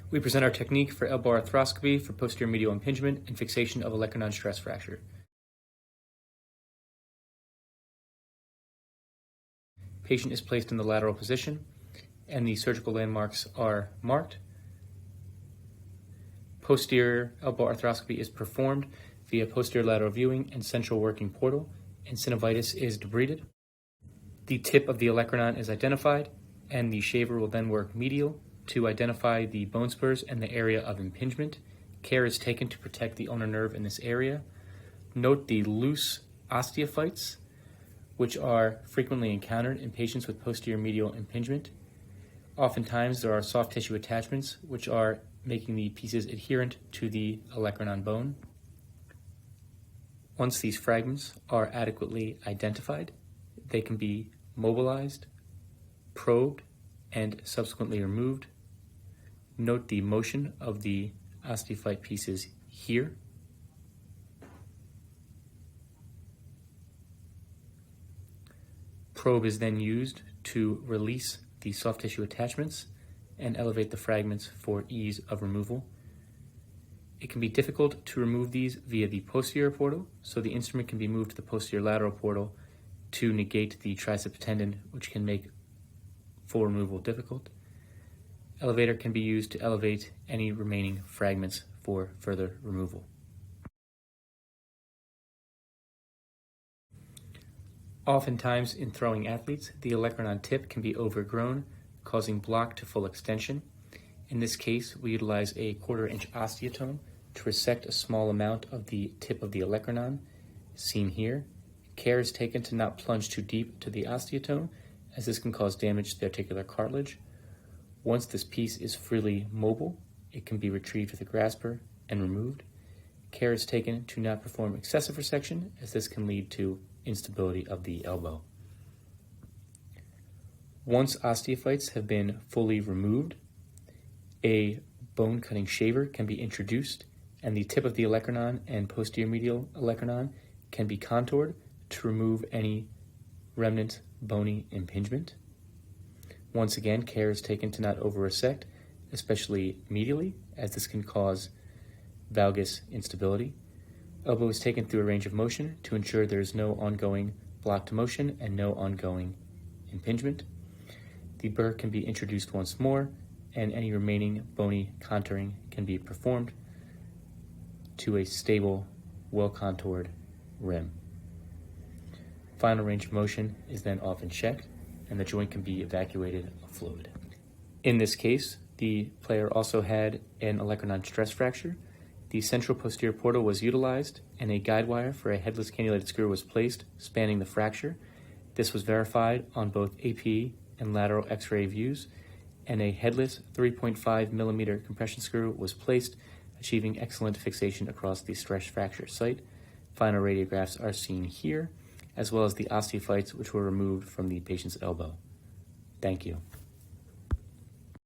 We present our technique for elbow arthroscopy for posterior-medial impingement and fixation of Olecranon stress fracture. Patient is placed in the lateral position and the surgical landmarks are marked. Posterior elbow arthroscopy is performed via posterior lateral viewing and central working portal, and synovitis is debrided. The tip of the Olecranon is identified, and the shaver will then work medial to identify the bone spurs and the area of impingement. Care is taken to protect the ulnar nerve in this area. Note the loose osteophytes, which are frequently encountered in patients with posterior medial impingement. Oftentimes there are soft tissue attachments which are making the pieces adherent to the Olecranon bone. Once these fragments are adequately identified, they can be mobilized, probed, and subsequently removed. Note the motion of the osteophyte pieces here. Probe is then used to release the soft tissue attachments and elevate the fragments for ease of removal. It can be difficult to remove these via the posterior portal, so the instrument can be moved to the posterior lateral portal to negate the triceps tendon, which can make full removal difficult. Elevator can be used to elevate any remaining fragments for further removal. Oftentimes in throwing athletes, the Olecranon tip can be overgrown, causing block to full extension. In this case, we utilize a 1/4 inch osteotome to resect a small amount of the tip of the Olecranon, seen here. Care is taken to not plunge too deep to the osteotome, as this can cause damage to the articular cartilage. Once this piece is freely mobile, it can be retrieved with a grasper and removed. Care is taken to not perform excessive resection, as this can lead to instability of the elbow. Once osteophytes have been fully removed, a bone cutting shaver can be introduced, and the tip of the Olecranon and posterior medial Olecranon can be contoured to remove any remnant bony impingement. Once again, care is taken to not over-resect, especially medially, as this can cause valgus instability. Elbow is taken through a range of motion to ensure there is no ongoing blocked motion and no ongoing impingement. The burr can be introduced once more, and any remaining bony contouring can be performed to a stable, well-contoured rim. Final range of motion is then often checked, and the joint can be evacuated of fluid. In this case, the player also had an Olecranon stress fracture. The central posterior portal was utilized, and a guide wire for a headless cannulated screw was placed, spanning the fracture. This was verified on both AP and lateral X-ray views, and a headless 3.5 millimeter compression screw was placed, achieving excellent fixation across the stress fracture site. Final radiographs are seen here, as well as the osteophytes which were removed from the patient's elbow. Thank you.